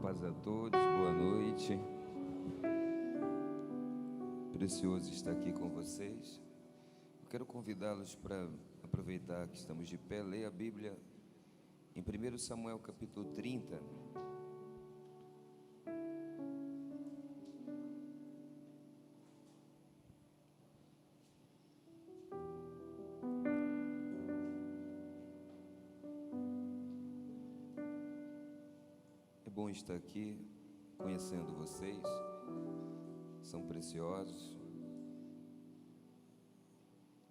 paz a todos, boa noite. Precioso estar aqui com vocês. Eu quero convidá-los para aproveitar que estamos de pé, ler a Bíblia em 1 Samuel capítulo 30. É bom estar aqui conhecendo vocês, são preciosos.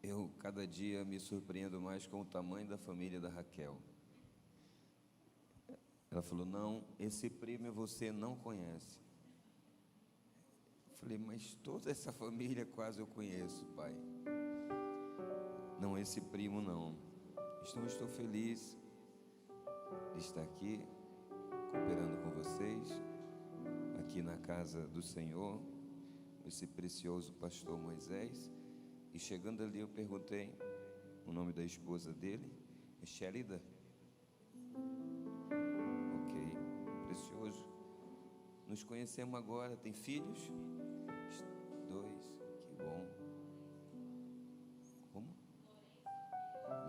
Eu cada dia me surpreendo mais com o tamanho da família da Raquel. Ela falou: não, esse primo você não conhece. Eu falei: mas toda essa família quase eu conheço, pai. Não, esse primo não. Então estou feliz de estar aqui, cooperando com vocês, aqui na casa do Senhor, esse precioso pastor Moisés. E chegando ali eu perguntei o nome da esposa dele, é Shelida. Ok, precioso. Nos conhecemos agora, tem filhos? 2, que bom. Como?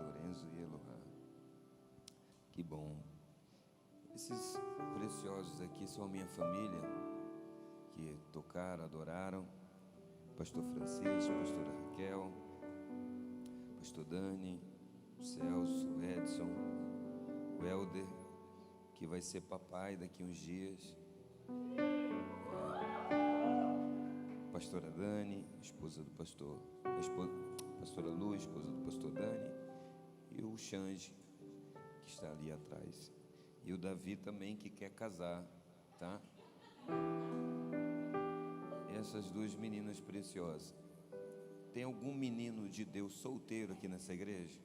Lorenzo e Elohá. Que bom. Esses preciosos aqui são a minha família, que tocaram, adoraram. Pastor Francisco, pastora Raquel, pastor Dani, o Celso, o Edson, o Helder, que vai ser papai daqui uns dias, pastora Dani, esposa do pastor, pastora Lu, esposa do pastor Dani, e o Xande, que está ali atrás, e o Davi também, que quer casar, tá? Essas duas meninas preciosas. Tem algum menino de Deus solteiro aqui nessa igreja?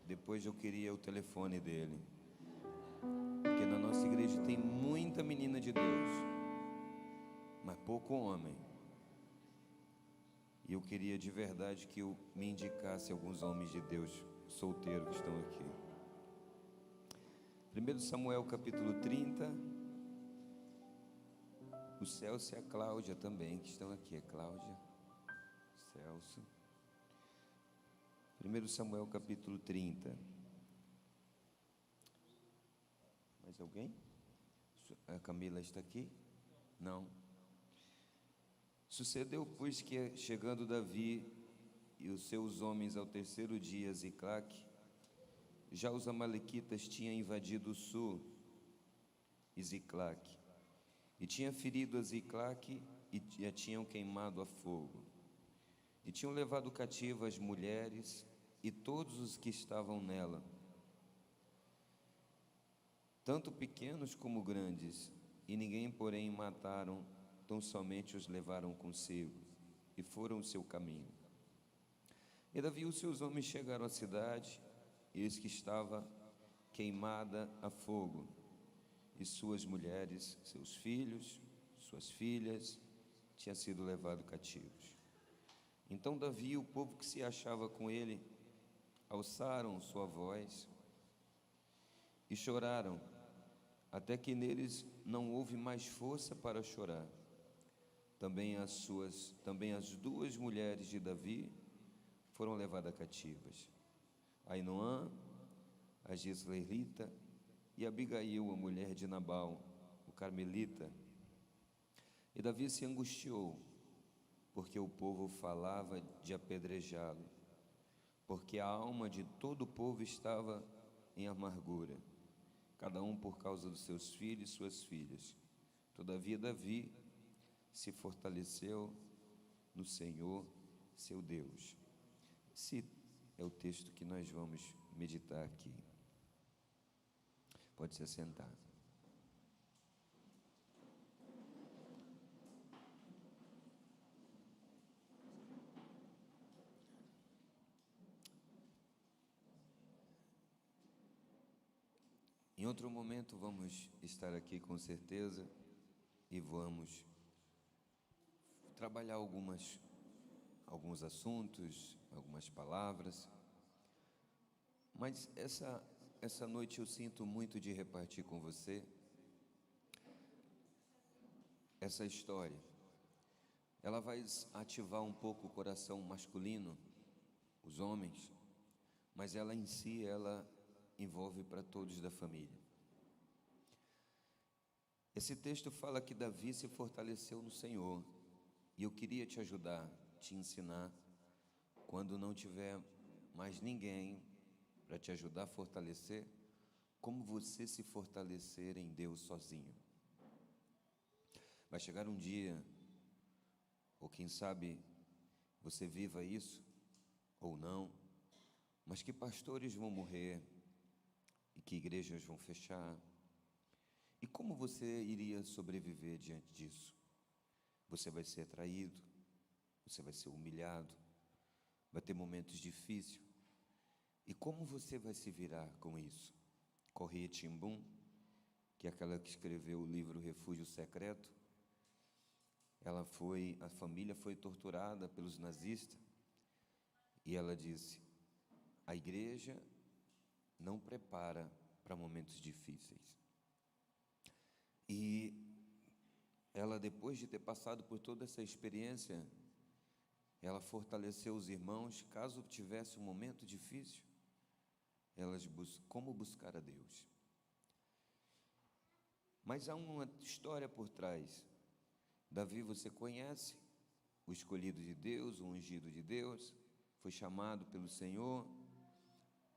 Depois eu queria o telefone dele, porque na nossa igreja tem muita menina de Deus, mas pouco homem. E eu queria de verdade que eu me indicasse alguns homens de Deus solteiros que estão aqui. 1 Samuel capítulo 30. O Celso e a Cláudia também, que estão aqui. A Cláudia, Celso. 1 Samuel capítulo 30. Mais alguém? A Camila está aqui? Não. Sucedeu, pois, que chegando Davi e os seus homens ao terceiro dia a Ziclague, já os amalequitas tinham invadido o sul e Ziclague. E tinha ferido a Ziclague e a tinham queimado a fogo. E tinham levado cativa as mulheres e todos os que estavam nela, tanto pequenos como grandes, e ninguém, porém, mataram, tão somente os levaram consigo, e foram o seu caminho. E Davi e os seus homens chegaram à cidade, e eis que estava queimada a fogo, e suas mulheres, seus filhos, suas filhas, tinham sido levados cativos. Então Davi e o povo que se achava com ele alçaram sua voz e choraram, até que neles não houve mais força para chorar. Também as duas mulheres de Davi foram levadas cativas, Ainoã, a Jezreelita, e Abigail, a mulher de Nabal, o carmelita. E Davi se angustiou, porque o povo falava de apedrejá-lo, porque a alma de todo o povo estava em amargura, cada um por causa dos seus filhos e suas filhas. Todavia Davi se fortaleceu no Senhor, seu Deus. Esse é o texto que nós vamos meditar aqui. Pode se assentar. Em outro momento vamos estar aqui com certeza e vamos trabalhar alguns assuntos, algumas palavras. Mas essa noite eu sinto muito de repartir com você essa história, ela vai ativar um pouco o coração masculino, os homens, mas ela em si, ela envolve para todos da família. Esse texto fala que Davi se fortaleceu no Senhor, e eu queria te ajudar, te ensinar, quando não tiver mais ninguém para te ajudar a fortalecer, como você se fortalecer em Deus sozinho. Vai chegar um dia, ou quem sabe você viva isso, ou não, mas que pastores vão morrer, e que igrejas vão fechar, e como você iria sobreviver diante disso? Você vai ser traído, você vai ser humilhado, vai ter momentos difíceis, e como você vai se virar com isso? Corrie ten Boom, que é aquela que escreveu o livro Refúgio Secreto, a família foi torturada pelos nazistas, e ela disse: a igreja não prepara para momentos difíceis. E ela, depois de ter passado por toda essa experiência, ela fortaleceu os irmãos, caso tivesse um momento difícil, como buscar a Deus. Mas há uma história por trás. Davi, você conhece, o escolhido de Deus, o ungido de Deus, foi chamado pelo Senhor,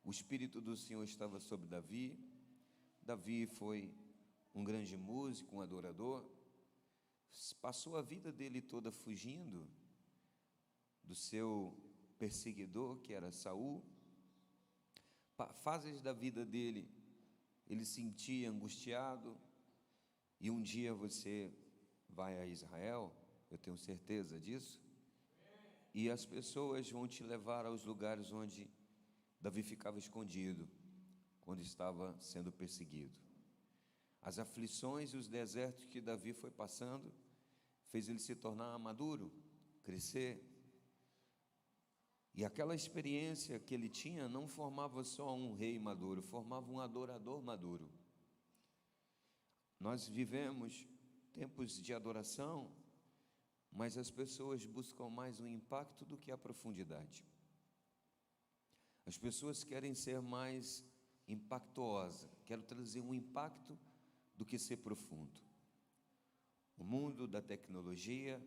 o Espírito do Senhor estava sobre Davi. Davi foi um grande músico, um adorador, passou a vida dele toda fugindo do seu perseguidor, que era Saul. Fases da vida dele, ele se sentia angustiado, e um dia você vai a Israel, eu tenho certeza disso, e as pessoas vão te levar aos lugares onde Davi ficava escondido, quando estava sendo perseguido. As aflições e os desertos que Davi foi passando, fez ele se tornar maduro, crescer. E aquela experiência que ele tinha não formava só um rei maduro, formava um adorador maduro. Nós vivemos tempos de adoração, mas as pessoas buscam mais o impacto do que a profundidade. As pessoas querem ser mais impactuosas, querem trazer um impacto do que ser profundo. O mundo da tecnologia,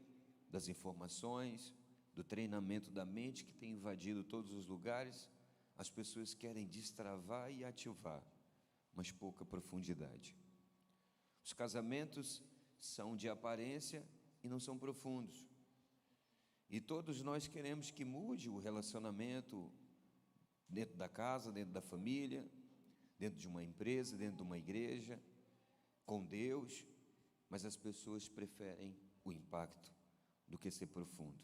das informações, do treinamento da mente que tem invadido todos os lugares, as pessoas querem destravar e ativar, mas pouca profundidade. Os casamentos são de aparência e não são profundos. E todos nós queremos que mude o relacionamento dentro da casa, dentro da família, dentro de uma empresa, dentro de uma igreja, com Deus, mas as pessoas preferem o impacto do que ser profundo.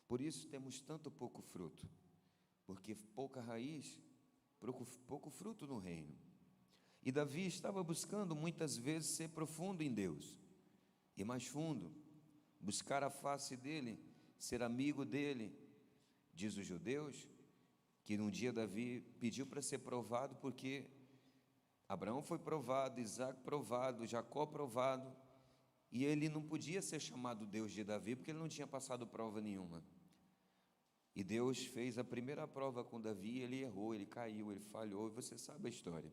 Por isso temos tanto pouco fruto, porque pouca raiz, pouco fruto no reino. E Davi estava buscando muitas vezes ser profundo em Deus, e mais fundo, buscar a face dele, ser amigo dele. Diz os judeus que um dia Davi pediu para ser provado, porque Abraão foi provado, Isaac provado, Jacó provado, e ele não podia ser chamado Deus de Davi, porque ele não tinha passado prova nenhuma. E Deus fez a primeira prova com Davi, ele errou, ele caiu, ele falhou, e você sabe a história.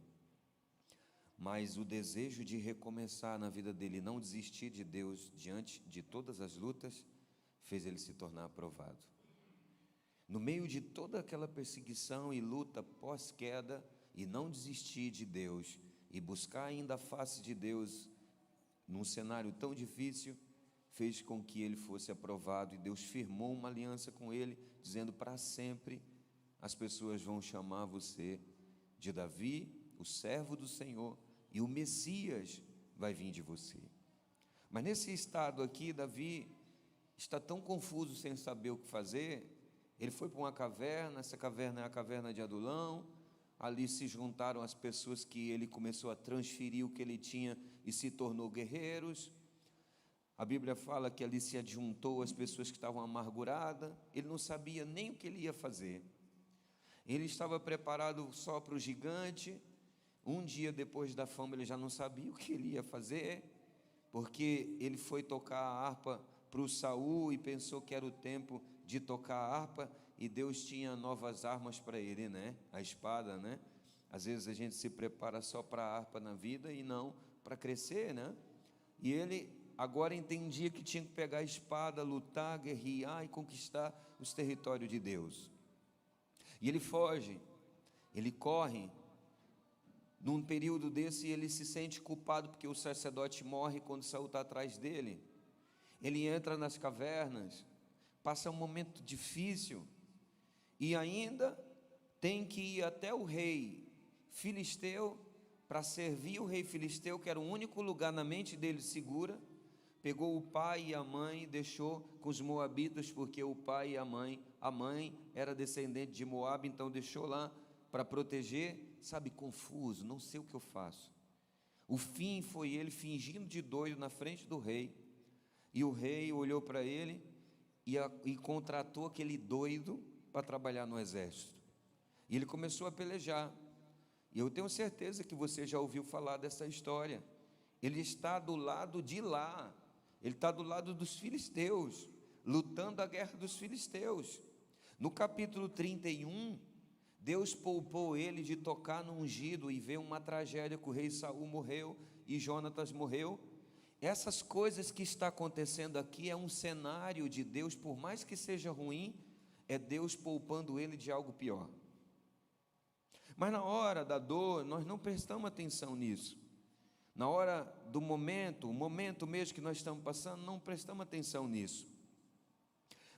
Mas o desejo de recomeçar na vida dele, não desistir de Deus diante de todas as lutas, fez ele se tornar aprovado. No meio de toda aquela perseguição e luta pós-queda, e não desistir de Deus, e buscar ainda a face de Deus, num cenário tão difícil, fez com que ele fosse aprovado, e Deus firmou uma aliança com ele, dizendo: para sempre as pessoas vão chamar você de Davi, o servo do Senhor, e o Messias vai vir de você. Mas nesse estado aqui, Davi está tão confuso, sem saber o que fazer. Ele foi para uma caverna, essa caverna é a caverna de Adulão. Ali se juntaram as pessoas que ele começou a transferir o que ele tinha e se tornou guerreiros. A Bíblia fala que ali se adjuntou as pessoas que estavam amarguradas. Ele não sabia nem o que ele ia fazer. Ele estava preparado só para o gigante. Um dia depois da fama ele já não sabia o que ele ia fazer, porque ele foi tocar a harpa para o Saul e pensou que era o tempo de tocar a harpa, e Deus tinha novas armas para ele, né? A espada, né? Às vezes a gente se prepara só para a harpa na vida e não para crescer, né? E ele agora entendia que tinha que pegar a espada, lutar, guerrear e conquistar os territórios de Deus. E ele foge, ele corre. Num período desse, ele se sente culpado porque o sacerdote morre quando Saul está atrás dele. Ele entra nas cavernas, passa um momento difícil e ainda tem que ir até o rei filisteu para servir o rei filisteu, que era o único lugar na mente dele segura. Pegou o pai e a mãe, deixou com os moabitas, porque o pai e a mãe era descendente de Moabe, então deixou lá para proteger, sabe, confuso, não sei o que eu faço. O fim foi ele fingindo de doido na frente do rei, e o rei olhou para ele e contratou aquele doido para trabalhar no exército. E ele começou a pelejar. E eu tenho certeza que você já ouviu falar dessa história. Ele está do lado de lá, ele está do lado dos filisteus, lutando a guerra dos filisteus. No capítulo 31, Deus poupou ele de tocar no ungido e ver uma tragédia que o rei Saul morreu e Jonatas morreu. Essas coisas que está acontecendo aqui é um cenário de Deus, por mais que seja ruim, é Deus poupando ele de algo pior. Mas na hora da dor, nós não prestamos atenção nisso. Na hora do momento, o momento mesmo que nós estamos passando, não prestamos atenção nisso.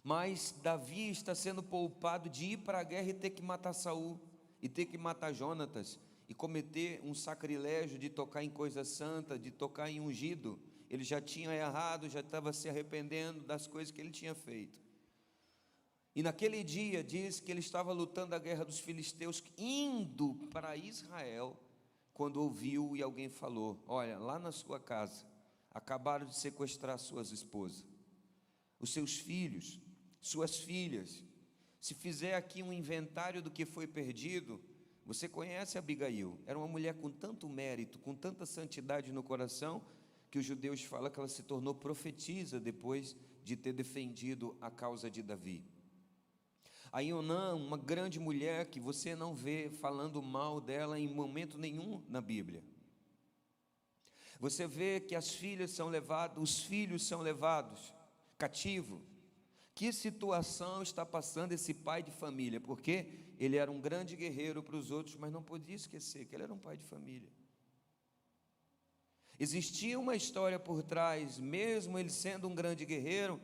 Mas Davi está sendo poupado de ir para a guerra e ter que matar Saul, e ter que matar Jonatas, e cometer um sacrilégio de tocar em coisa santa, de tocar em ungido. Ele já tinha errado, já estava se arrependendo das coisas que ele tinha feito. E naquele dia diz que ele estava lutando a guerra dos filisteus, indo para Israel, quando ouviu e alguém falou: olha, lá na sua casa, acabaram de sequestrar suas esposas, os seus filhos, suas filhas. Se fizer aqui um inventário do que foi perdido, você conhece Abigail, era uma mulher com tanto mérito, com tanta santidade no coração, que os judeus falam que ela se tornou profetisa depois de ter defendido a causa de Davi. A Ionã, uma grande mulher que você não vê falando mal dela em momento nenhum na Bíblia. Você vê que as filhas são levadas, os filhos são levados cativo. Que situação está passando esse pai de família? Porque ele era um grande guerreiro para os outros, mas não podia esquecer que ele era um pai de família. Existia uma história por trás, mesmo ele sendo um grande guerreiro,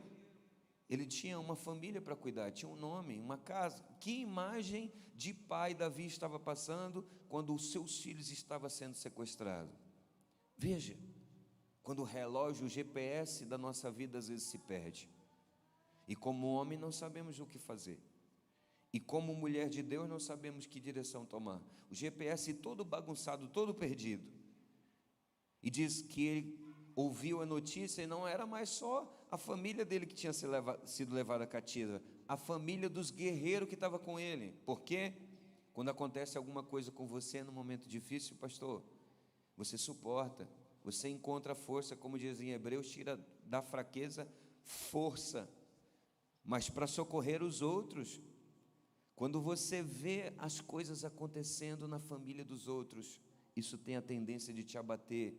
ele tinha uma família para cuidar, tinha um nome, uma casa. Que imagem de pai Davi estava passando quando os seus filhos estavam sendo sequestrados? Veja, quando o relógio, o GPS da nossa vida às vezes se perde. E como homem não sabemos o que fazer. E como mulher de Deus não sabemos que direção tomar. O GPS todo bagunçado, todo perdido. E diz que ele ouviu a notícia e não era mais só a família dele que tinha sido levada cativa, a família dos guerreiros que estava com ele. Porque quando acontece alguma coisa com você no momento difícil, pastor, você suporta, você encontra força, como diz em Hebreus, tira da fraqueza força, mas para socorrer os outros. Quando você vê as coisas acontecendo na família dos outros, isso tem a tendência de te abater,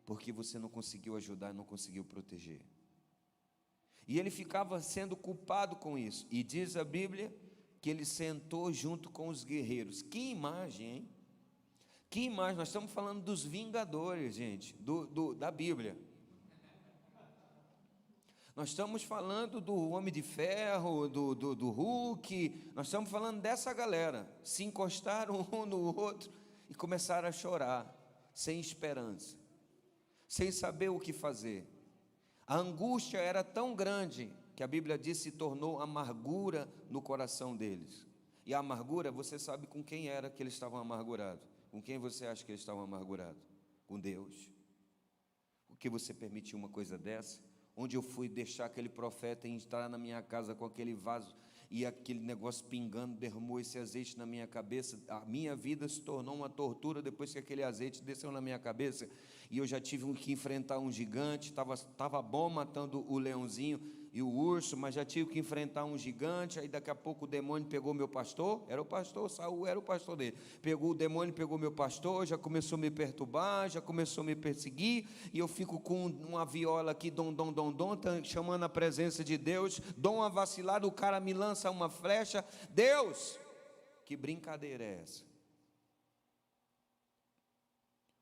porque você não conseguiu ajudar, não conseguiu proteger. E ele ficava sendo culpado com isso. E diz a Bíblia que ele sentou junto com os guerreiros. Que imagem, hein? Que imagem, nós estamos falando dos vingadores, gente, da Bíblia. Nós estamos falando do Homem de Ferro, do Hulk, nós estamos falando dessa galera. Se encostaram um no outro e começaram a chorar, sem esperança, sem saber o que fazer. A angústia era tão grande que a Bíblia diz se tornou amargura no coração deles. E a amargura, você sabe com quem era que eles estavam amargurados? Com quem você acha que eles estavam amargurados? Com Deus. Por que você permitiu uma coisa dessa? Onde eu fui deixar aquele profeta entrar na minha casa com aquele vaso e aquele negócio pingando, derramou esse azeite na minha cabeça. A minha vida se tornou uma tortura depois que aquele azeite desceu na minha cabeça, e eu já tive que enfrentar um gigante. Estava bom matando o leãozinho e o urso, mas já tive que enfrentar um gigante. Aí daqui a pouco o demônio pegou meu pastor, era o pastor, Saul era o pastor dele, o demônio pegou meu pastor, já começou a me perturbar, já começou a me perseguir, e eu fico com uma viola aqui, dom, chamando a presença de Deus, dou uma vacilada, o cara me lança uma flecha. Deus, que brincadeira é essa?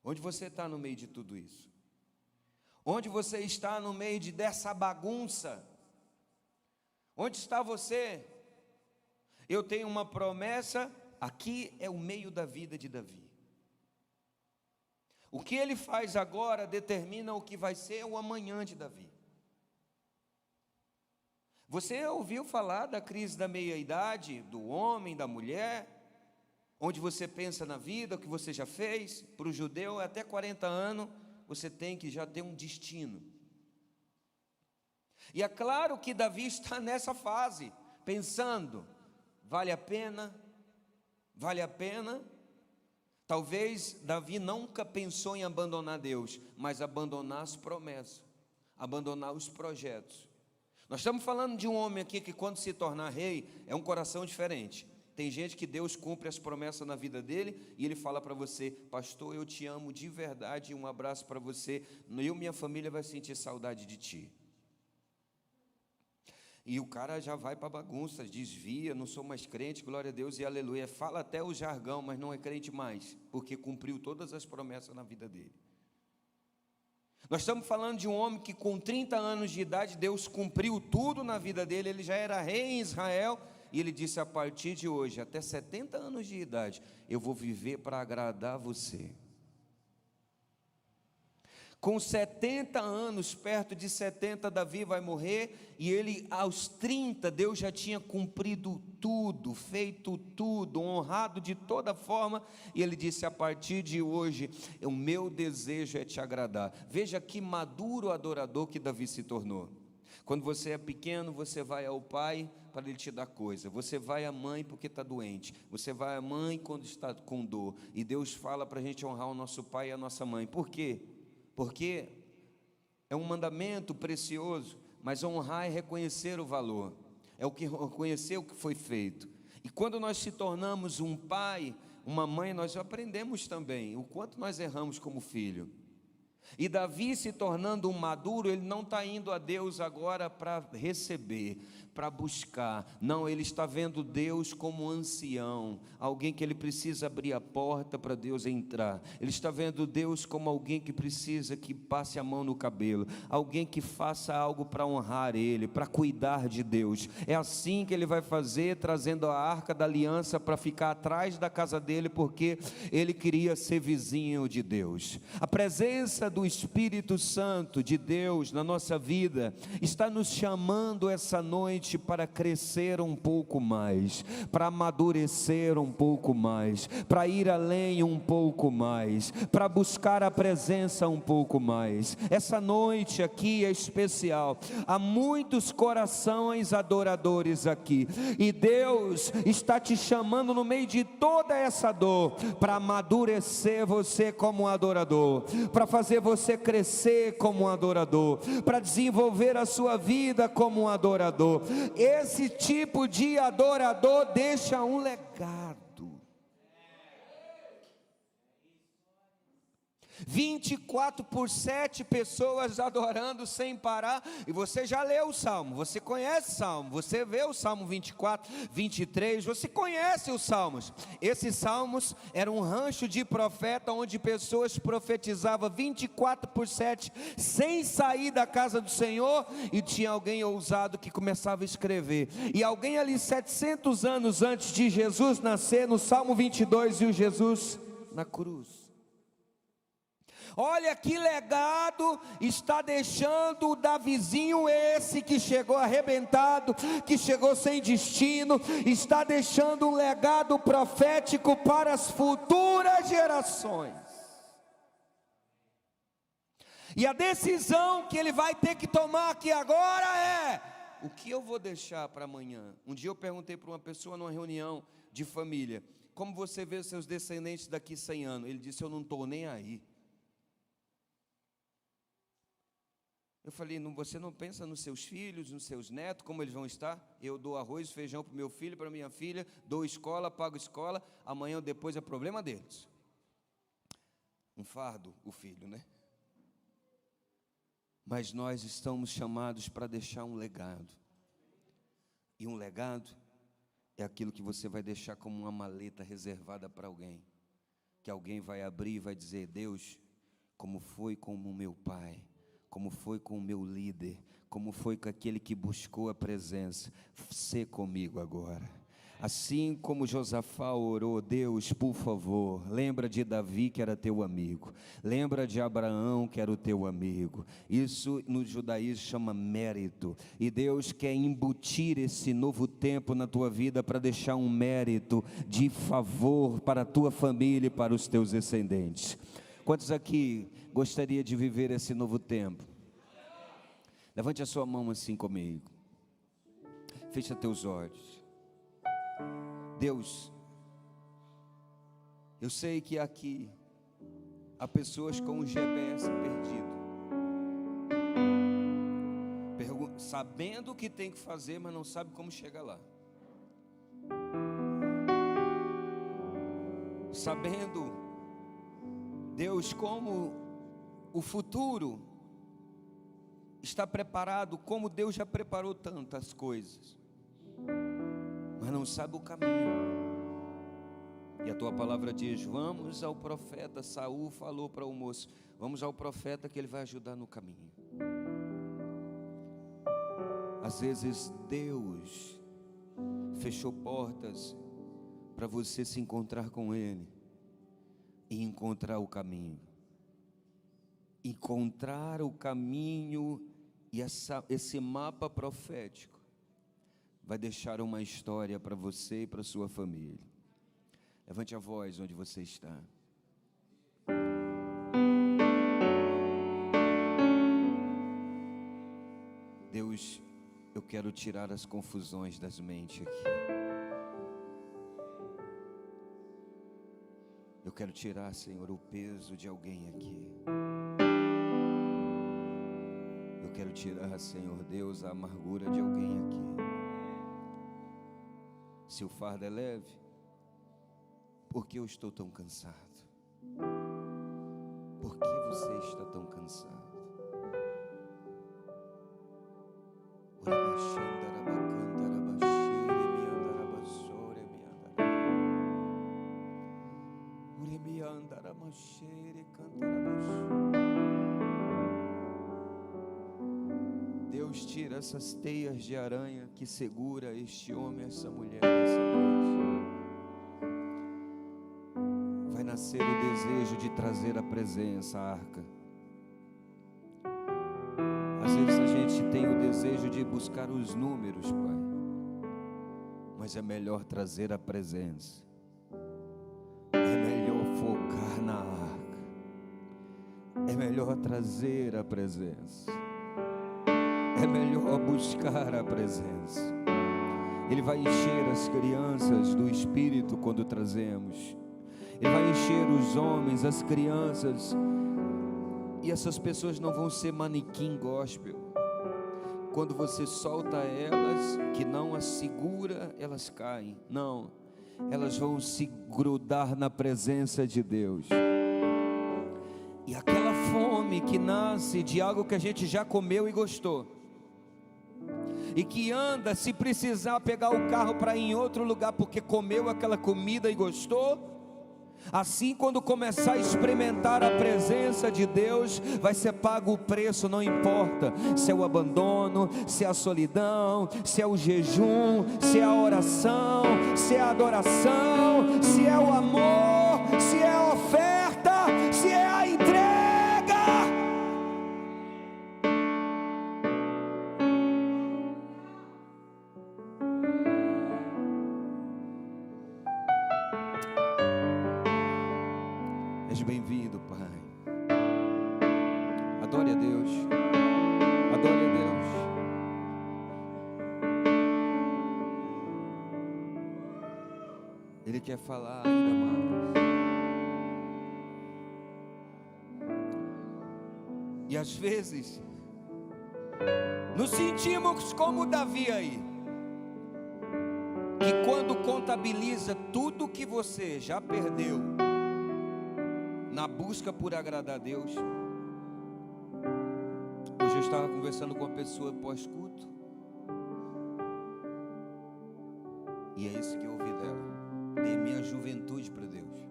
Onde você está no meio de tudo isso? Onde você está no meio dessa bagunça? Onde está você? Eu tenho uma promessa. Aqui é o meio da vida de Davi. O que ele faz agora determina o que vai ser o amanhã de Davi. Você ouviu falar da crise da meia-idade, do homem, da mulher, onde você pensa na vida, o que você já fez? Para o judeu, até 40 anos, você tem que já ter um destino. E é claro que Davi está nessa fase, pensando, vale a pena? Vale a pena? Talvez Davi nunca pensou em abandonar Deus, mas abandonar as promessas, abandonar os projetos. Nós estamos falando de um homem aqui que, quando se tornar rei, é um coração diferente. Tem gente que Deus cumpre as promessas na vida dele, e ele fala para você: pastor, eu te amo de verdade, um abraço para você, eu e minha família vai sentir saudade de ti. E o cara já vai para bagunça, desvia, não sou mais crente, glória a Deus e aleluia, fala até o jargão, mas não é crente mais, porque cumpriu todas as promessas na vida dele. Nós estamos falando de um homem que, com 30 anos de idade, Deus cumpriu tudo na vida dele. Ele já era rei em Israel, e ele disse: a partir de hoje, até 70 anos de idade, eu vou viver para agradar você. Com 70 anos, perto de 70, Davi vai morrer, e ele, aos 30, Deus já tinha cumprido tudo, feito tudo, honrado de toda forma, e ele disse: a partir de hoje, o meu desejo é te agradar. Veja que maduro adorador que Davi se tornou. Quando você é pequeno, você vai ao pai para ele te dar coisa, você vai à mãe porque está doente, você vai à mãe quando está com dor, e Deus fala para a gente honrar o nosso pai e a nossa mãe. Por quê? Porque é um mandamento precioso, mas honrar é reconhecer o valor, é o que reconhecer o que foi feito. E quando nós se tornamos um pai, uma mãe, nós aprendemos também o quanto nós erramos como filho. E Davi, se tornando um maduro, ele não está indo a Deus agora para receber, para buscar. Não, ele está vendo Deus como um ancião, alguém que ele precisa abrir a porta para Deus entrar. Ele está vendo Deus como alguém que precisa que passe a mão no cabelo, alguém que faça algo para honrar ele, para cuidar de Deus. É assim que ele vai fazer, trazendo a arca da aliança para ficar atrás da casa dele, porque ele queria ser vizinho de Deus. A presença do Espírito Santo de Deus na nossa vida está nos chamando essa noite para crescer um pouco mais, para amadurecer um pouco mais, para ir além um pouco mais, para buscar a presença um pouco mais. Essa noite aqui é especial, há muitos corações adoradores aqui, e Deus está te chamando no meio de toda essa dor, para amadurecer você como um adorador, para fazer você crescer como um adorador, para desenvolver a sua vida como um adorador. Esse tipo de adorador deixa um legado. 24 por 7 pessoas adorando sem parar. E você já leu o Salmo, você conhece o Salmo, você vê o Salmo 24, 23, você conhece os Salmos. Esses Salmos eram um rancho de profeta, onde pessoas profetizavam 24 por 7, sem sair da casa do Senhor, e tinha alguém ousado que começava a escrever. E alguém ali 700 anos antes de Jesus nascer, no Salmo 22, viu Jesus na cruz. Olha que legado está deixando o Davizinho, esse que chegou arrebentado, que chegou sem destino, está deixando um legado profético para as futuras gerações. E a decisão que ele vai ter que tomar aqui agora é: O que eu vou deixar para amanhã? Um dia eu perguntei para uma pessoa numa reunião de família: como você vê os seus descendentes daqui 100 anos? Ele disse: eu não estou nem aí. Eu falei: não, você não pensa nos seus filhos, nos seus netos, como eles vão estar? Eu dou arroz e feijão para o meu filho, para minha filha, dou escola, pago escola, amanhã ou depois é problema deles. Um fardo, o filho, né? Mas nós estamos chamados para deixar um legado. E um legado é aquilo que você vai deixar como uma maleta reservada para alguém. Que alguém vai abrir e vai dizer: Deus, como foi com o meu pai, como foi com o meu líder, como foi com aquele que buscou a presença, sê comigo agora. Assim como Josafá orou: Deus, por favor, lembra de Davi que era teu amigo, lembra de Abraão que era o teu amigo. Isso no judaísmo chama mérito, e Deus quer embutir esse novo tempo na tua vida para deixar um mérito de favor para a tua família e para os teus descendentes. Quantos aqui gostaria de viver esse novo tempo? Levante a sua mão assim comigo, fecha teus olhos. Deus, eu sei que aqui há pessoas com o GPS perdido, sabendo o que tem que fazer, mas não sabe como chegar lá. Sabendo, Deus, como o futuro está preparado, como Deus já preparou tantas coisas, mas não sabe o caminho. E a tua palavra diz: vamos ao profeta. Saul falou para o moço: vamos ao profeta que ele vai ajudar no caminho. Às vezes Deus fechou portas para você se encontrar com Ele e encontrar o caminho. Encontrar o caminho e esse mapa profético vai deixar uma história para você e para sua família. Levante a voz onde você está. Deus, eu quero tirar as confusões das mentes aqui. Eu quero tirar, Senhor, o peso de alguém aqui. Eu quero tirar, Senhor Deus, a amargura de alguém aqui. Se o fardo é leve, por que eu estou tão cansado? Por que você está tão cansado? Deus, tira essas teias de aranha que segura este homem, essa mulher, essa noite. Vai nascer o desejo de trazer a presença, a arca. Às vezes a gente tem o desejo de buscar os números, Pai, mas é melhor trazer a presença. É melhor focar na arca. É melhor trazer a presença. É melhor buscar a presença. Ele vai encher as crianças do Espírito quando trazemos. Ele vai encher os homens, as crianças. E essas pessoas não vão ser manequim gospel. Quando você solta elas, que não as segura, elas caem. Não, elas vão se grudar na presença de Deus. E aquela fome que nasce de algo que a gente já comeu e gostou, e que anda, se precisar pegar o carro para ir em outro lugar porque comeu aquela comida e gostou, assim quando começar a experimentar a presença de Deus, vai ser pago o preço. Não importa se é o abandono, se é a solidão, se é o jejum, se é a oração, se é a adoração, se é o amor, se é a oferta, se é a entrega. És bem-vindo, Pai. Adore a Deus. Adore a Deus. Ele quer falar ainda mais. E às vezes nos sentimos como Davi aí, que quando contabiliza tudo que você já perdeu na busca por agradar a Deus. Hoje eu estava conversando com uma pessoa pós-culto, e é isso que eu ouvi dela: dei minha juventude para Deus,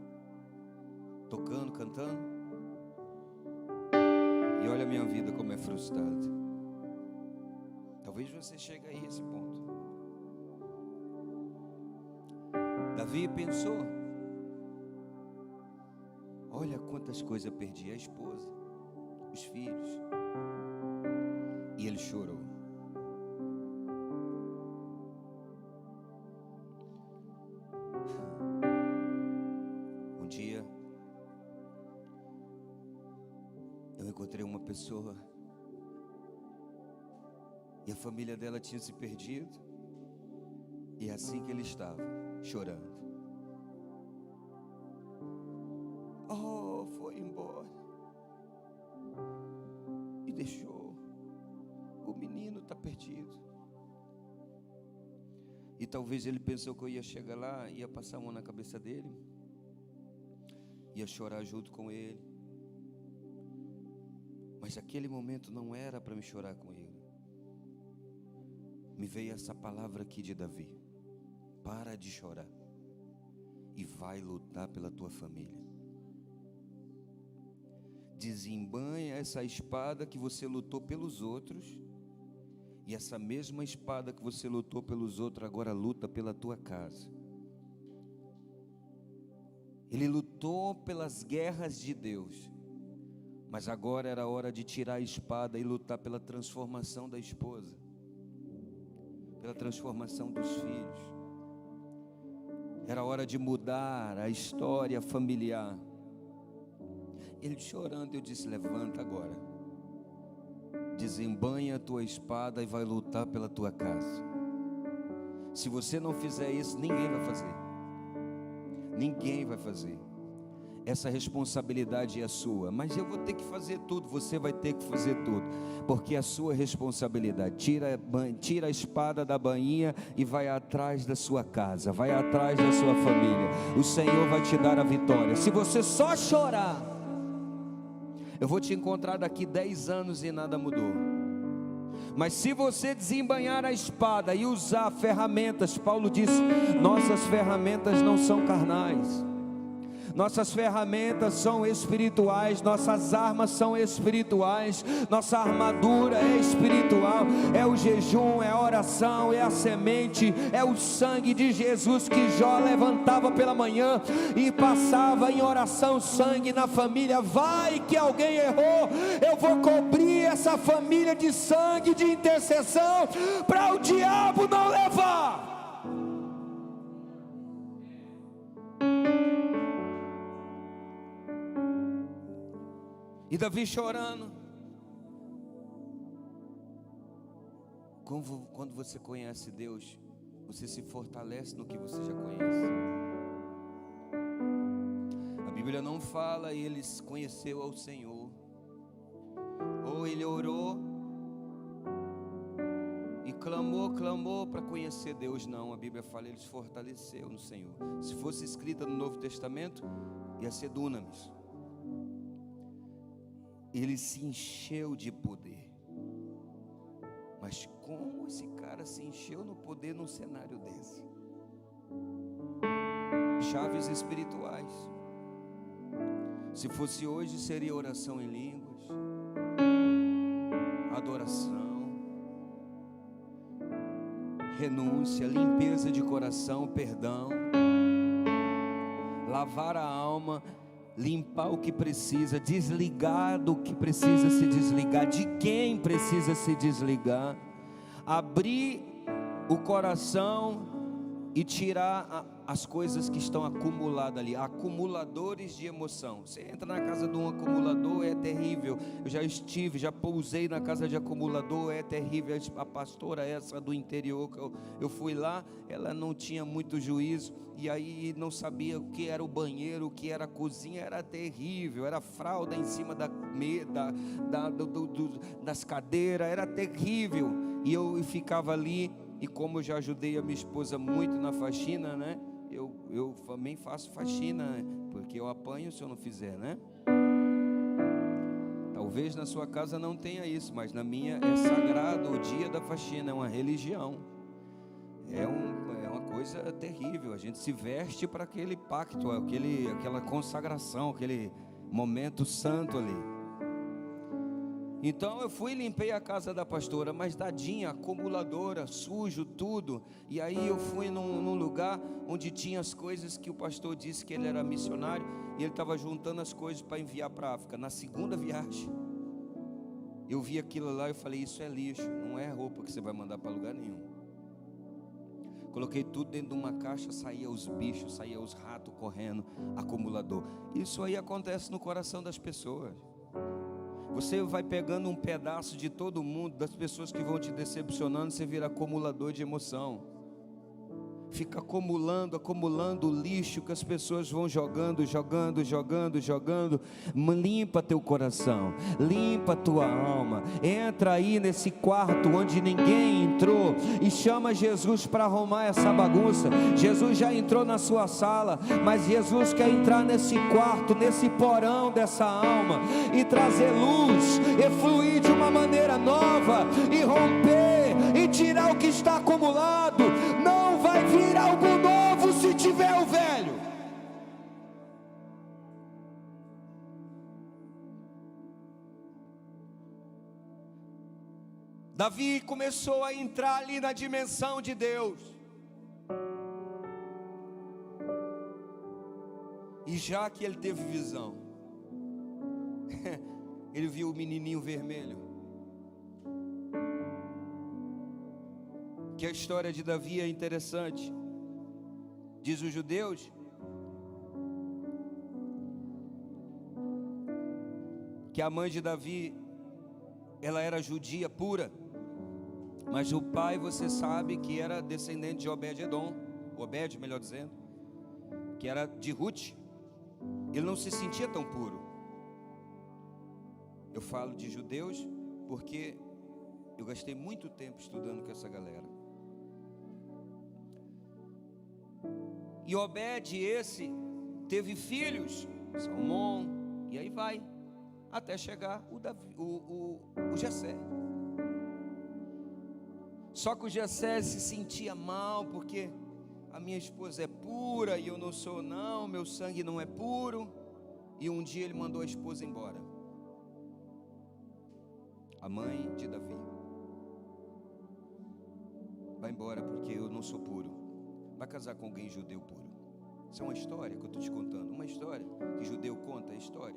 tocando, cantando, e olha a minha vida como é frustrada. Talvez você chegue aí a esse ponto. Davi pensou: olha quantas coisas eu perdi, a esposa, os filhos, e ele chorou. Um dia eu encontrei uma pessoa e a família dela tinha se perdido, e assim que ele estava chorando, foi embora e deixou. O menino está perdido. E talvez ele pensou que eu ia chegar lá, ia passar a mão na cabeça dele, ia chorar junto com ele, mas aquele momento não era para me chorar com ele. Me veio essa palavra aqui de Davi: para de chorar e vai lutar pela tua família. Desembanha essa espada que você lutou pelos outros, e essa mesma espada que você lutou pelos outros agora luta pela tua casa. Ele lutou pelas guerras de Deus, mas agora era hora de tirar a espada e lutar pela transformação da esposa, pela transformação dos filhos. Era hora de mudar a história familiar. Ele chorando, eu disse: levanta agora, desembanha a tua espada e vai lutar pela tua casa. Se você não fizer isso, ninguém vai fazer. Ninguém vai fazer. Essa responsabilidade é sua, mas eu vou ter que fazer tudo. Você vai ter que fazer tudo, porque é a sua responsabilidade. Tira a espada da bainha e vai atrás da sua casa, vai atrás da sua família. O Senhor vai te dar a vitória. Se você só chorar, eu vou te encontrar daqui 10 anos e nada mudou. Mas se você desembainhar a espada e usar ferramentas, Paulo disse: nossas ferramentas não são carnais, nossas ferramentas são espirituais, nossas armas são espirituais, nossa armadura é espiritual, é o jejum, é a oração, é a semente, é o sangue de Jesus que Jó levantava pela manhã e passava em oração sangue na família. Vai que alguém errou, eu vou cobrir essa família de sangue, de intercessão, para o diabo não levar. E Davi chorando. Quando você conhece Deus, você se fortalece no que você já conhece. A Bíblia não fala ele conheceu ao Senhor, ou ele orou e clamou para conhecer Deus. Não, a Bíblia fala ele se fortaleceu no Senhor. Se fosse escrita no Novo Testamento, ia ser dunamis. Ele se encheu de poder. Mas como esse cara se encheu no poder num cenário desse? Chaves espirituais. Se fosse hoje, seria oração em línguas, adoração, renúncia, limpeza de coração, perdão, lavar a alma, limpar o que precisa, desligar do que precisa se desligar, de quem precisa se desligar, abrir o coração e tirar as coisas que estão acumuladas ali, acumuladores de emoção. Você entra na casa de um acumulador, é terrível. Eu já pousei na casa de acumulador, é terrível. A pastora essa do interior, que eu fui lá, ela não tinha muito juízo, e aí não sabia o que era o banheiro, o que era a cozinha, era terrível, era fralda em cima das cadeiras, era terrível. E eu ficava ali, e como eu já ajudei a minha esposa muito na faxina, né? Eu também faço faxina, porque eu apanho se eu não fizer, né? Talvez na sua casa não tenha isso, mas na minha é sagrado o dia da faxina, é uma religião. É uma coisa terrível. A gente se veste para aquele pacto, aquela consagração, aquele momento santo ali. Então eu fui e limpei a casa da pastora, mas tadinha, acumuladora, sujo, tudo. E aí eu fui num lugar onde tinha as coisas que o pastor disse que ele era missionário, e ele estava juntando as coisas para enviar para a África. Na segunda viagem, eu vi aquilo lá e falei, isso é lixo, não é roupa que você vai mandar para lugar nenhum. Coloquei tudo dentro de uma caixa, saía os bichos, saía os ratos correndo, acumulador. Isso aí acontece no coração das pessoas. Você vai pegando um pedaço de todo mundo, das pessoas que vão te decepcionando, você vira acumulador de emoção. Fica acumulando o lixo que as pessoas vão jogando. Limpa teu coração, limpa tua alma. Entra aí nesse quarto onde ninguém entrou e chama Jesus para arrumar essa bagunça. Jesus já entrou na sua sala, mas Jesus quer entrar nesse quarto, nesse porão dessa alma e trazer luz, e fluir de uma maneira nova, e romper, e tirar o que está acumulado. Não vai vir algo novo se tiver o velho. Davi começou a entrar ali na dimensão de Deus. E já que ele teve visão, ele viu o menininho vermelho. Que a história de Davi é interessante. Diz os judeus que a mãe de Davi, ela era judia pura, mas o pai, você sabe que era descendente de Obed-edom, melhor dizendo, que era de Ruth. Ele não se sentia tão puro. Eu falo de judeus porque eu gastei muito tempo estudando com essa galera. E Obed, esse, teve filhos, Salmão, e aí vai, até chegar o Jessé. Só que o Jessé se sentia mal, porque a minha esposa é pura e eu não sou não, meu sangue não é puro. E um dia ele mandou a esposa embora, a mãe de Davi. Vai embora porque eu não sou puro. Vai casar com alguém judeu puro. Isso é uma história que eu estou te contando. Uma história que judeu conta, é história.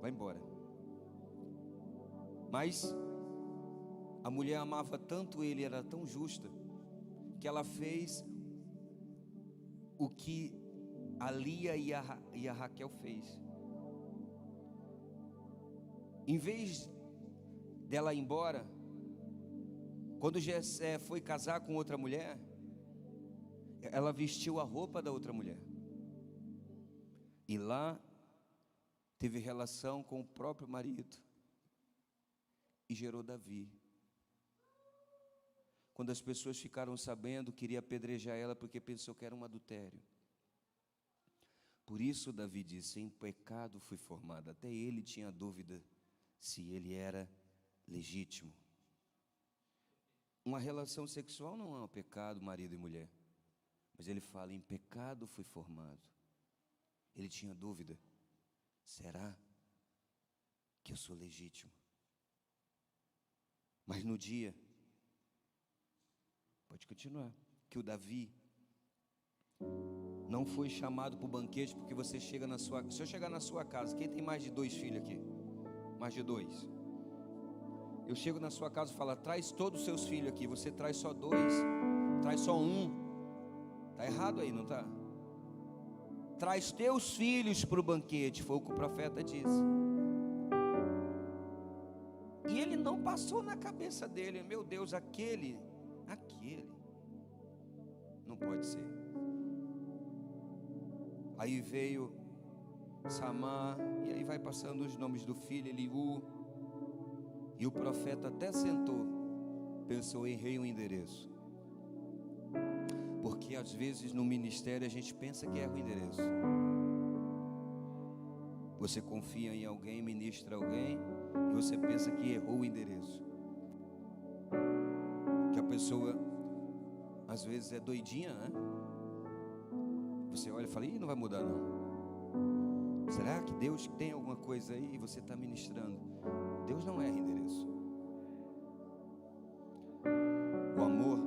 Vai embora. Mas a mulher amava tanto ele, era tão justa, que ela fez o que a Lia e a Raquel fez. Em vez dela ir embora, quando Jessé foi casar com outra mulher, ela vestiu a roupa da outra mulher. E lá teve relação com o próprio marido. E gerou Davi. Quando as pessoas ficaram sabendo, queria apedrejar ela porque pensou que era um adultério. Por isso Davi disse, em pecado fui formado. Até ele tinha dúvida se ele era legítimo. Uma relação sexual não é um pecado, marido e mulher. Mas ele fala, em pecado fui formado. Ele tinha dúvida, será que eu sou legítimo? Mas no dia, pode continuar, que o Davi não foi chamado para o banquete, porque você chega na sua... Se eu chegar na sua casa, quem tem mais de 2 filhos aqui? Mais de 2. Eu chego na sua casa e falo, traz todos os seus filhos aqui. Você traz só 2, traz só 1. Está errado aí, não está? Traz teus filhos para o banquete, foi o que o profeta disse. E ele não passou na cabeça dele, meu Deus, aquele, não pode ser. Aí veio Samar, e aí vai passando os nomes do filho, Eliú, e o profeta até sentou, pensou, errei o endereço. Porque às vezes no ministério a gente pensa que erra o endereço. Você confia em alguém, ministra alguém, e você pensa que errou o endereço. Que a pessoa às vezes é doidinha, né? Você olha e fala, ih, não vai mudar não. Será que Deus tem alguma coisa aí e você está ministrando? Deus não erra endereço. O amor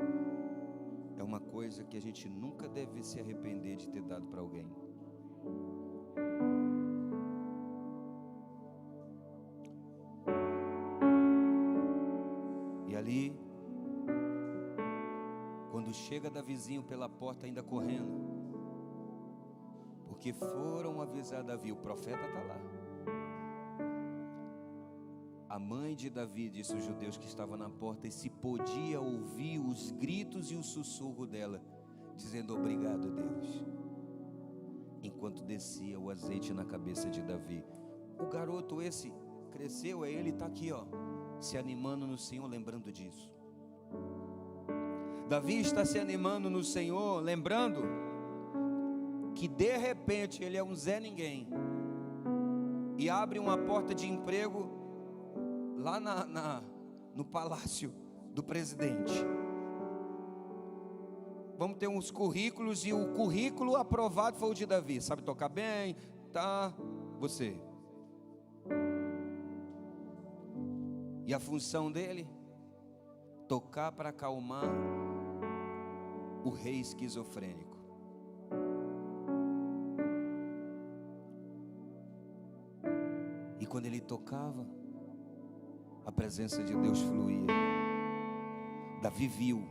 é uma coisa que a gente nunca deve se arrepender de ter dado para alguém. E ali, quando chega Davizinho pela porta ainda correndo, porque foram avisar Davi, o profeta está lá. A mãe de Davi disse aos judeus que estavam na porta, e se podia ouvir os gritos e o sussurro dela, dizendo obrigado Deus, enquanto descia o azeite na cabeça de Davi. O garoto esse cresceu, ele está aqui ó, se animando no Senhor, lembrando disso. Davi está se animando no Senhor, lembrando que de repente ele é um Zé Ninguém, e abre uma porta de emprego lá no palácio do presidente. Vamos ter uns currículos, e o currículo aprovado foi o de Davi. Sabe tocar bem, tá? Você. E a função dele? Tocar para acalmar o rei esquizofrênico. E quando ele tocava, a presença de Deus fluía. Davi viu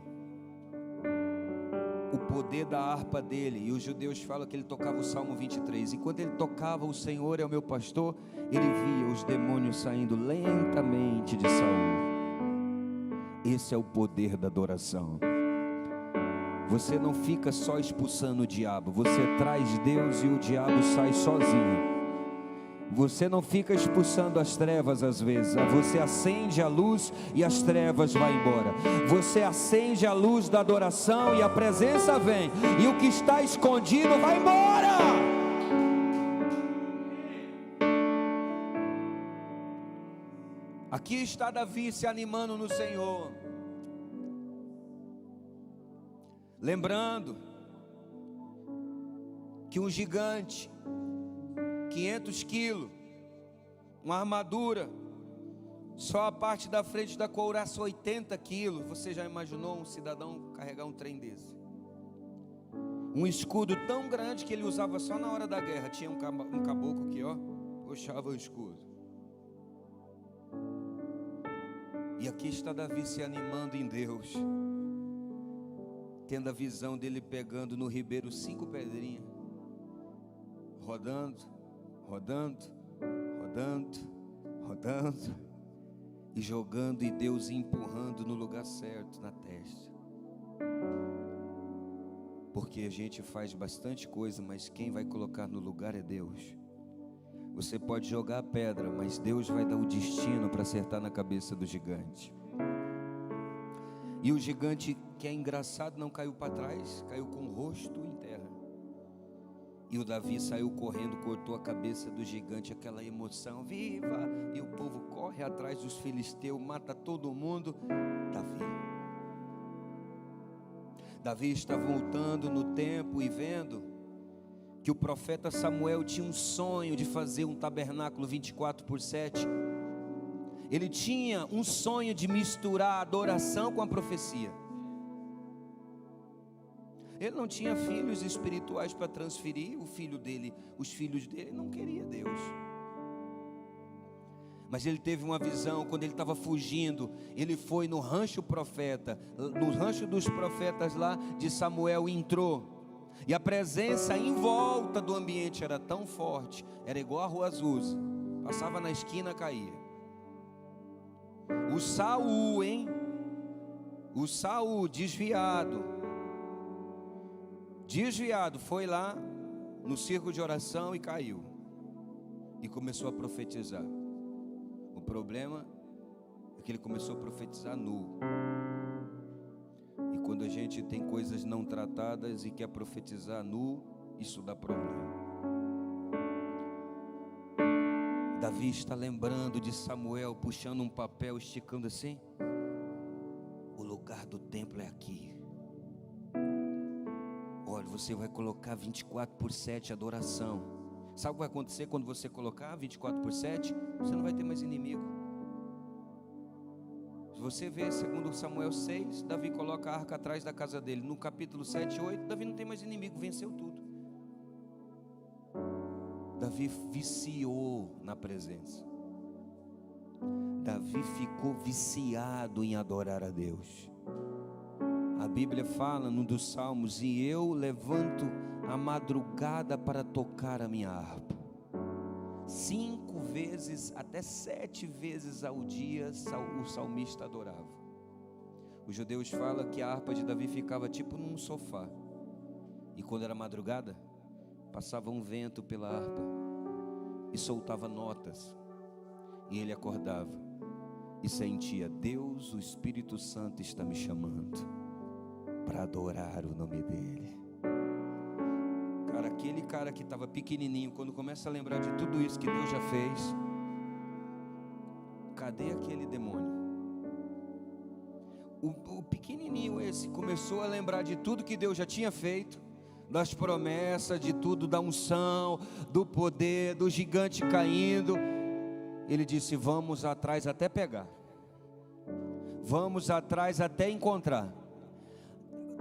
o poder da harpa dele, e os judeus falam que ele tocava o Salmo 23. E quando ele tocava, o Senhor é o meu pastor, ele via os demônios saindo lentamente de Saul. Esse é o poder da adoração. Você não fica só expulsando o diabo, você traz Deus e o diabo sai sozinho. Você não fica expulsando as trevas às vezes, você acende a luz e as trevas vão embora. Você acende a luz da adoração e a presença vem, e o que está escondido vai embora. Aqui está Davi se animando no Senhor, lembrando que um gigante, 500 quilos, uma armadura, só a parte da frente da couraça 80 quilos. Você já imaginou um cidadão carregar um trem desse? Um escudo tão grande que ele usava só na hora da guerra. Tinha um caboclo que puxava o escudo. E aqui está Davi se animando em Deus, tendo a visão dele pegando no ribeiro 5 pedrinhas, rodando, e jogando, e Deus empurrando no lugar certo, na testa. Porque a gente faz bastante coisa, mas quem vai colocar no lugar é Deus. Você pode jogar a pedra, mas Deus vai dar o destino para acertar na cabeça do gigante. E o gigante, que é engraçado, não caiu para trás, caiu com o rosto em terra. E o Davi saiu correndo, cortou a cabeça do gigante, aquela emoção, viva! E o povo corre atrás dos filisteus, mata todo mundo. Davi está voltando no tempo e vendo que o profeta Samuel tinha um sonho de fazer um tabernáculo 24/7. Ele tinha um sonho de misturar a adoração com a profecia. Ele não tinha filhos espirituais para transferir. Os filhos dele não queriam Deus. Mas ele teve uma visão, quando ele estava fugindo, ele foi no rancho profeta, no rancho dos profetas lá de Samuel, e entrou. E a presença em volta do ambiente era tão forte, era igual a Rua Azusa, passava na esquina, caía. O Saul, o Saul desviado, foi lá no círculo de oração e caiu, e começou a profetizar. O problema é que ele começou a profetizar nu. E quando a gente tem coisas não tratadas e quer profetizar nu, isso dá problema. Davi está lembrando de Samuel puxando um papel, esticando assim: o lugar do templo é aqui. Olha, você vai colocar 24/7 adoração. Sabe o que vai acontecer quando você colocar 24/7? Você não vai ter mais inimigo. Se você vê 2 Samuel 6, Davi coloca a arca atrás da casa dele. No capítulo 7 e 8, Davi não tem mais inimigo, venceu tudo. Davi viciou na presença. Davi ficou viciado em adorar a Deus. A Bíblia fala num dos salmos: e eu levanto a madrugada para tocar a minha harpa. 5 vezes, até 7 vezes ao dia o salmista adorava. Os judeus falam que a harpa de Davi ficava tipo num sofá, e quando era madrugada, passava um vento pela harpa e soltava notas, e ele acordava e sentia: Deus, o Espírito Santo está me chamando para adorar o nome dele. Cara, aquele cara que estava pequenininho, quando começa a lembrar de tudo isso que Deus já fez, cadê aquele demônio? O pequenininho esse começou a lembrar de tudo que Deus já tinha feito, das promessas, de tudo, da unção, do poder, do gigante caindo. Ele disse: vamos atrás até pegar, vamos atrás até encontrar.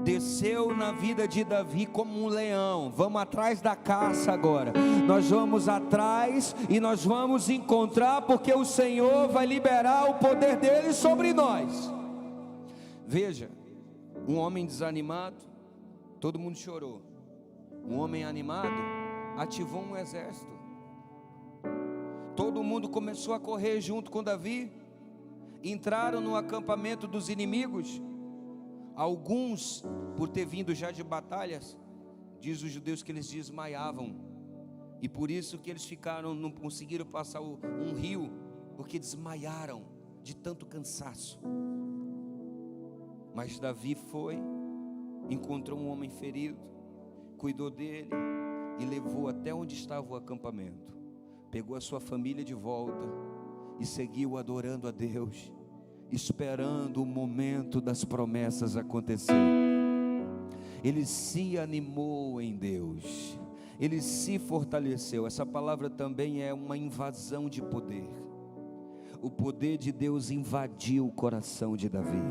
Desceu na vida de Davi como um leão. Vamos atrás da caça agora. Nós vamos atrás e nós vamos encontrar, porque o Senhor vai liberar o poder dele sobre nós. Veja, um homem desanimado, todo mundo chorou. Um homem animado ativou um exército. Todo mundo começou a correr junto com Davi. Entraram no acampamento dos inimigos. Alguns, por ter vindo já de batalhas, diz os judeus que eles desmaiavam, e por isso que eles não conseguiram passar um rio, porque desmaiaram de tanto cansaço. Mas Davi foi, encontrou um homem ferido, cuidou dele e levou até onde estava o acampamento. Pegou a sua família de volta e seguiu adorando a Deus, esperando o momento das promessas acontecer. Ele se animou em Deus, ele se fortaleceu. Essa palavra também é uma invasão de poder. O poder de Deus invadiu o coração de Davi.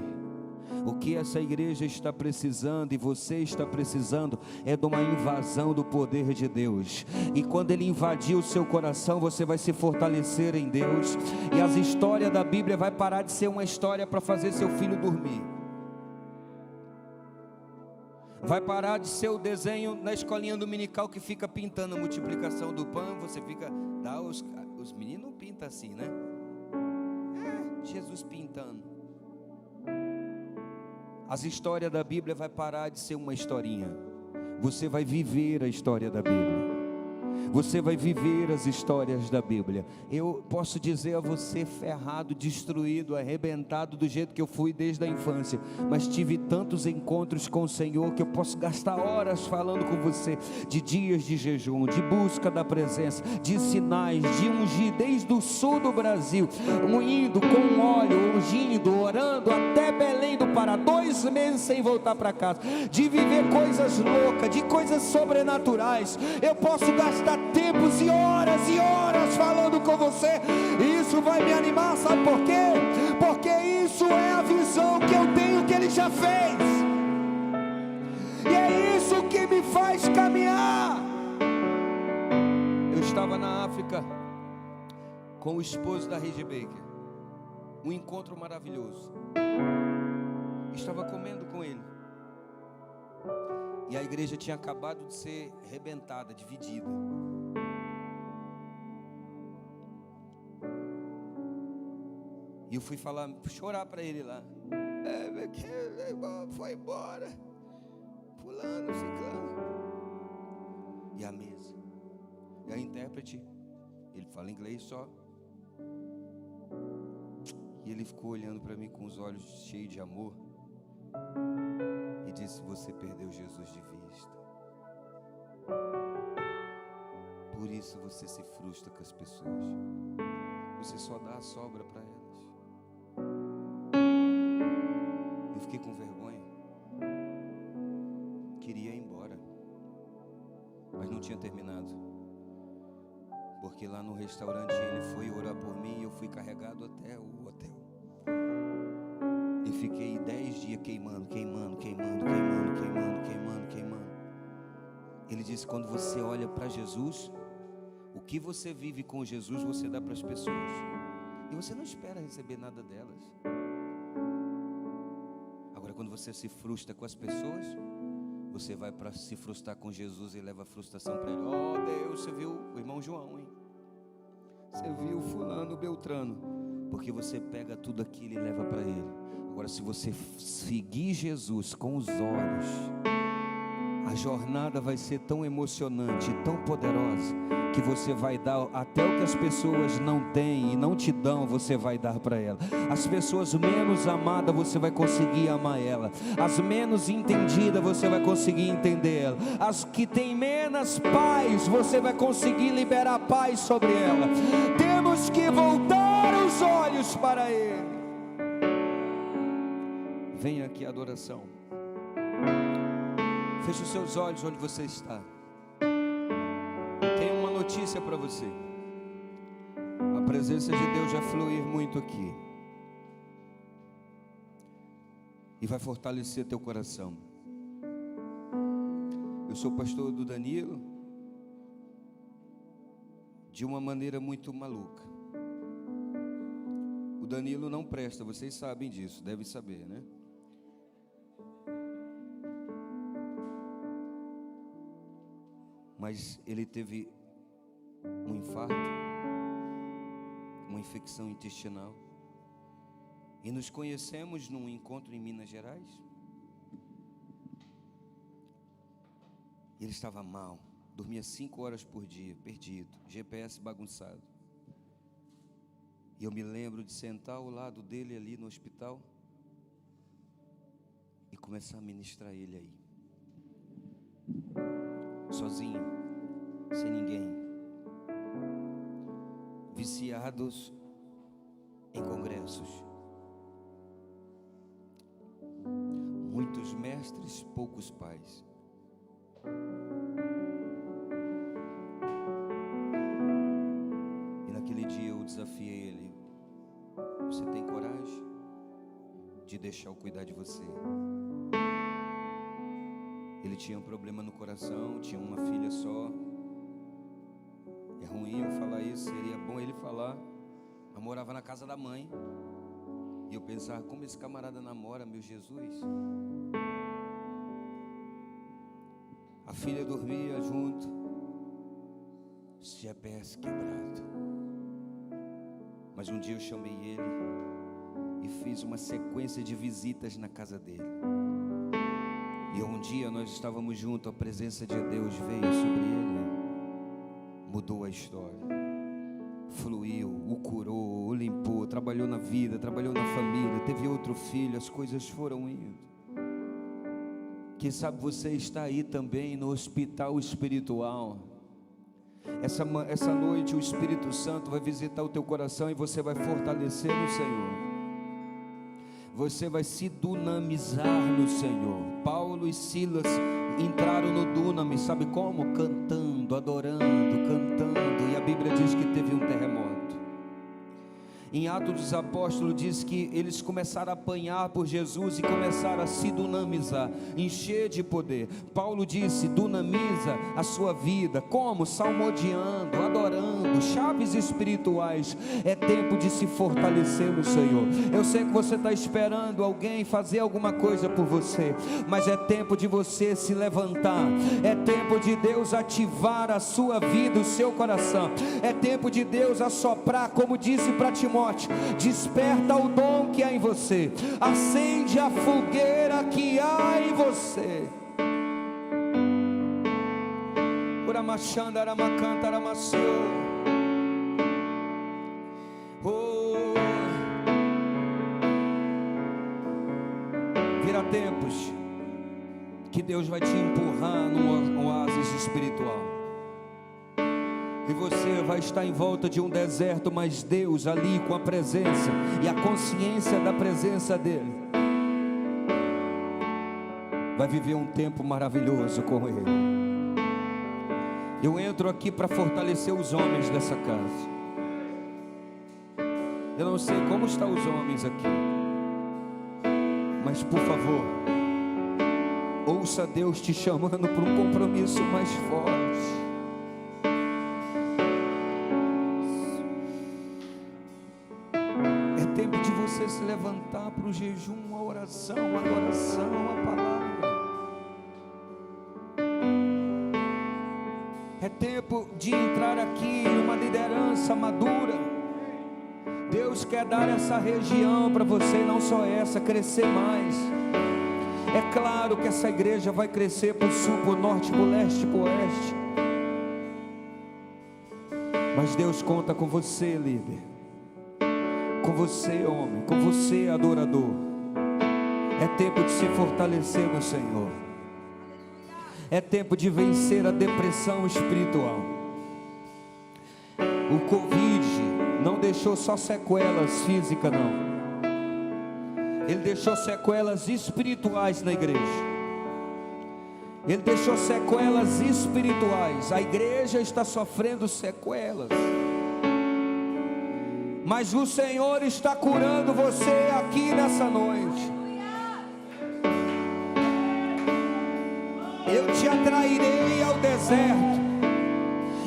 O que essa igreja está precisando e você está precisando é de uma invasão do poder de Deus. E quando Ele invadir o seu coração, você vai se fortalecer em Deus. E as histórias da Bíblia vai parar de ser uma história para fazer seu filho dormir. Vai parar de ser o desenho na escolinha dominical que fica pintando a multiplicação do pão. Você fica, os meninos não pintam assim, né? Jesus pintando. As histórias da Bíblia vai parar de ser uma historinha. Você vai viver a história da Bíblia. Você vai viver as histórias da Bíblia. Eu posso dizer a você, ferrado, destruído, arrebentado do jeito que eu fui desde a infância, mas tive tantos encontros com o Senhor que eu posso gastar horas falando com você de dias de jejum, de busca da presença, de sinais, de ungir desde o sul do Brasil, indo com óleo, ungindo, orando até Belém do Pará, 2 meses sem voltar para casa, de viver coisas loucas, de coisas sobrenaturais. Eu posso gastar tempos e horas falando com você. Isso vai me animar, sabe por quê? Porque isso é a visão que eu tenho que Ele já fez, e é isso que me faz caminhar. Eu estava na África com o esposo da Regi Baker, um encontro maravilhoso. Estava comendo com ele, E a igreja tinha acabado de ser arrebentada, dividida. E eu fui chorar para ele lá. Foi embora. Fulano, ciclano. E a mesa. E a intérprete, ele fala inglês só. E ele ficou olhando para mim com os olhos cheios de amor. E disse: você perdeu Jesus de vista. Por isso você se frustra com as pessoas. Você só dá a sobra para elas. Eu fiquei com vergonha. Queria ir embora. Mas não tinha terminado. Porque lá no restaurante ele foi orar por mim e eu fui carregado até o hotel. E fiquei 10 dias queimando. Ele disse: quando você olha para Jesus, o que você vive com Jesus, você dá para as pessoas. E você não espera receber nada delas. Agora, quando você se frustra com as pessoas, você vai para se frustrar com Jesus e leva a frustração para ele. Oh Deus, você viu o irmão João, hein? Você viu fulano, Beltrano. Porque você pega tudo aquilo e leva para ele. Agora, se você seguir Jesus com os olhos, a jornada vai ser tão emocionante, tão poderosa, que você vai dar até o que as pessoas não têm e não te dão, você vai dar para ela. As pessoas menos amadas, você vai conseguir amar ela. As menos entendidas, você vai conseguir entender ela. As que têm menos paz, você vai conseguir liberar paz sobre ela. Temos que voltar os olhos para Ele. Venha aqui a adoração. Feche os seus olhos onde você está. Tenho uma notícia para você. A presença de Deus vai fluir muito aqui. E vai fortalecer teu coração. Eu sou pastor do Danilo. De uma maneira muito maluca. O Danilo não presta, vocês sabem disso, devem saber, né? Mas ele teve um infarto, uma infecção intestinal. E nos conhecemos num encontro em Minas Gerais. Ele estava mal, dormia 5 horas por dia, perdido, GPS bagunçado. E eu me lembro de sentar ao lado dele ali no hospital e começar a ministrar ele aí. Sozinho, sem ninguém, viciados em congressos, muitos mestres, poucos pais. E naquele dia eu desafiei ele: você tem coragem de deixar eu cuidar de você? Ele tinha um problema no coração, tinha uma filha só. É ruim eu falar isso, seria bom ele falar. Mas morava na casa da mãe. E eu pensava: como esse camarada namora, meu Jesus? A filha dormia junto. GPS quebrado. Mas um dia eu chamei ele e fiz uma sequência de visitas na casa dele. E um dia nós estávamos juntos, a presença de Deus veio sobre ele, mudou a história, fluiu, o curou, o limpou, trabalhou na vida, trabalhou na família, teve outro filho, as coisas foram indo. Quem sabe você está aí também no hospital espiritual. Essa noite o Espírito Santo vai visitar o teu coração e você vai fortalecer no Senhor. Você vai se dunamizar no Senhor. Paulo e Silas entraram no dunamis, sabe como? Cantando, adorando, cantando. E a Bíblia diz que teve um terremoto. Em Atos dos Apóstolos diz que eles começaram a apanhar por Jesus e começaram a se dunamizar, encher de poder. Paulo disse: dunamiza a sua vida. Como? Salmodiando, adorando, chaves espirituais. É tempo de se fortalecer no Senhor. Eu sei que você está esperando alguém fazer alguma coisa por você, mas é tempo de você se levantar. É tempo de Deus ativar a sua vida, o seu coração. É tempo de Deus assoprar, como disse para Timóteo: desperta o dom que há em você, acende a fogueira que há em você. Virá tempos que Deus vai te empurrar num oásis espiritual, e você vai estar em volta de um deserto, mas Deus ali com a presença e a consciência da presença dEle, vai viver um tempo maravilhoso com Ele. Eu entro aqui para fortalecer os homens dessa casa. Eu não sei como estão os homens aqui, mas por favor, ouça Deus te chamando para um compromisso mais forte. Você se levantar para o jejum, a oração, a adoração, a palavra. É tempo de entrar aqui numa liderança madura. Deus quer dar essa região para você, e não só essa, crescer mais. É claro que essa igreja vai crescer para o sul, para o norte, para o leste, para o oeste, mas Deus conta com você, líder, com você, homem, com você, adorador. É tempo de se fortalecer no Senhor. É tempo de vencer a depressão espiritual. O Covid não deixou só sequelas físicas, não. Ele deixou sequelas espirituais na igreja. Ele deixou sequelas espirituais. A igreja está sofrendo sequelas, mas o Senhor está curando você aqui nessa noite. Eu te atrairei ao deserto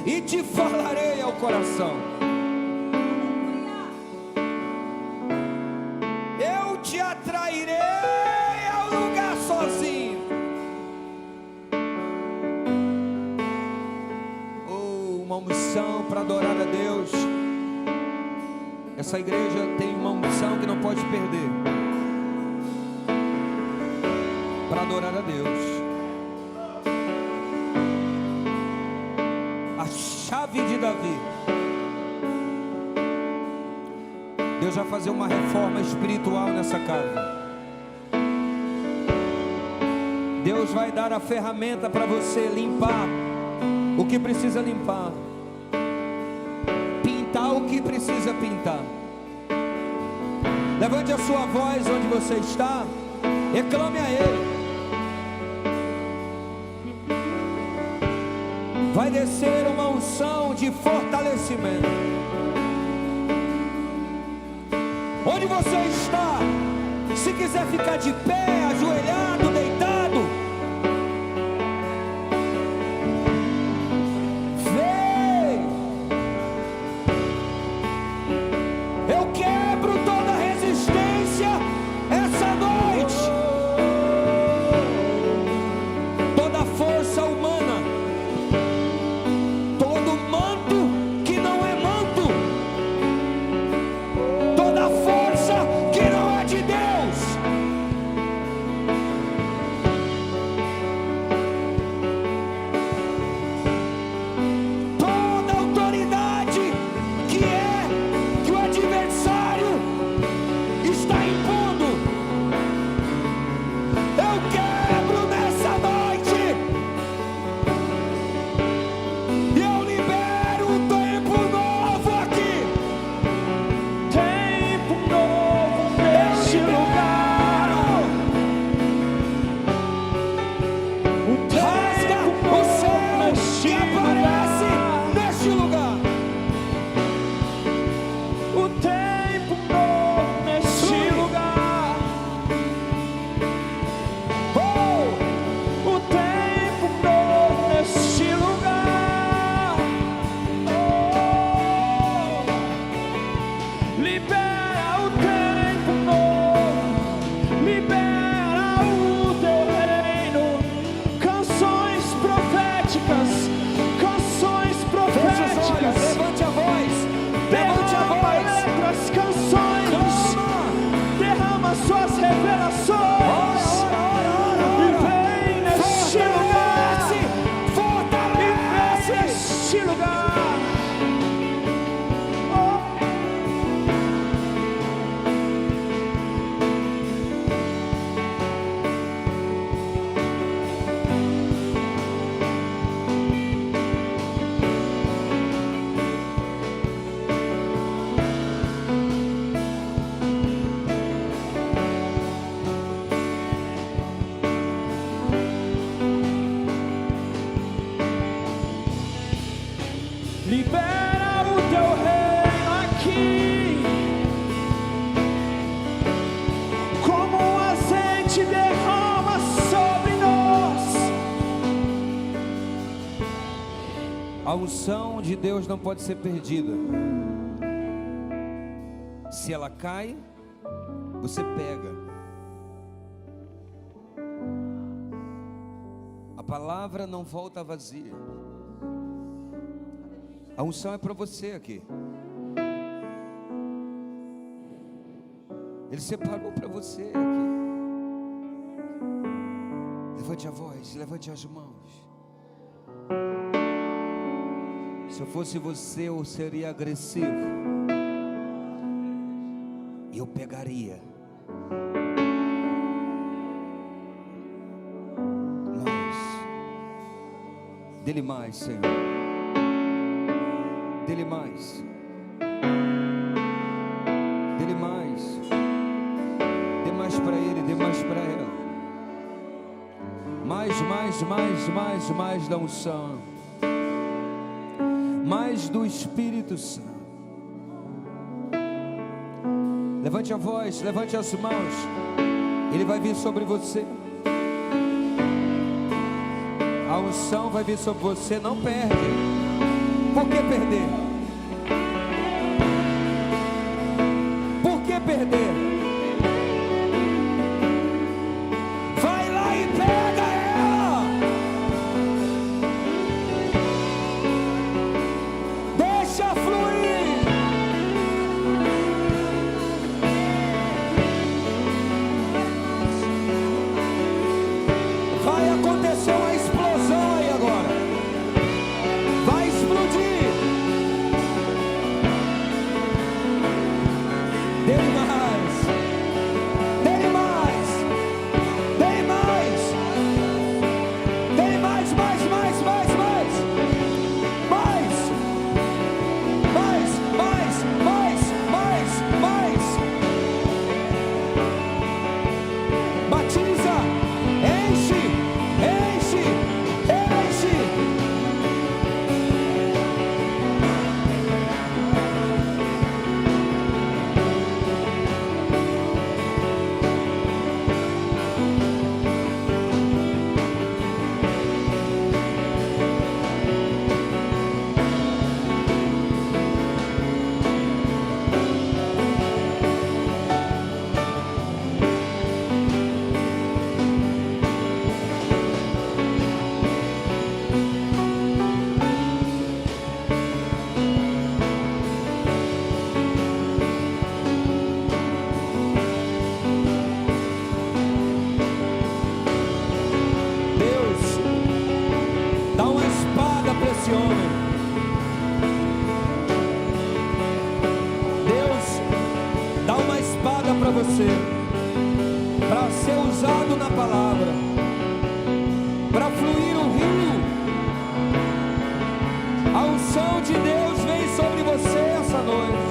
e te falarei ao coração. Eu te atrairei ao lugar sozinho. Oh, uma unção para adorar a Deus. Essa igreja tem uma unção que não pode perder para adorar a Deus. A chave de Davi. Deus vai fazer uma reforma espiritual nessa casa. Deus vai dar a ferramenta para você limpar o que precisa limpar, pintar o que precisa pintar. Levante a sua voz onde você está, reclame a Ele. Vai descer uma unção de fortalecimento. Onde você está, se quiser ficar de pé, ajoelhado, deitado, vem. Eu quebro toda resistência essa noite, toda força humana, todo manto que não é manto, toda força que não é de Deus. as suas revelações. E vem neste lugar. E vem neste lugar. Libera o teu reino aqui, como um azeite derrama sobre nós. A unção de Deus não pode ser perdida. Se ela cai, você pega. A palavra não volta vazia. A unção é para você aqui. Ele separou para você aqui. Levante a voz, levante as mãos. Se eu fosse você, eu seria agressivo. E eu pegaria. Dê-lhe mais, Senhor. Dê-lhe mais. Dê-lhe mais. Dê mais para ele, dê mais para ela. Mais da unção. Mais do Espírito Santo. Levante a voz, levante as mãos. Ele vai vir sobre você. A unção vai vir sobre você, não perde. Por que perder? Por que perder? Vai lá e pega ela. Deixa fluir. Vai acontecer uma explosão aí agora. Vai explodir. Dê-lhe mais. Dê-lhe mais. Dê-lhe mais. Dê-lhe mais, mais. Batiza. Enche. Para ser usado na palavra, para fluir o rio. A unção de Deus vem sobre você essa noite.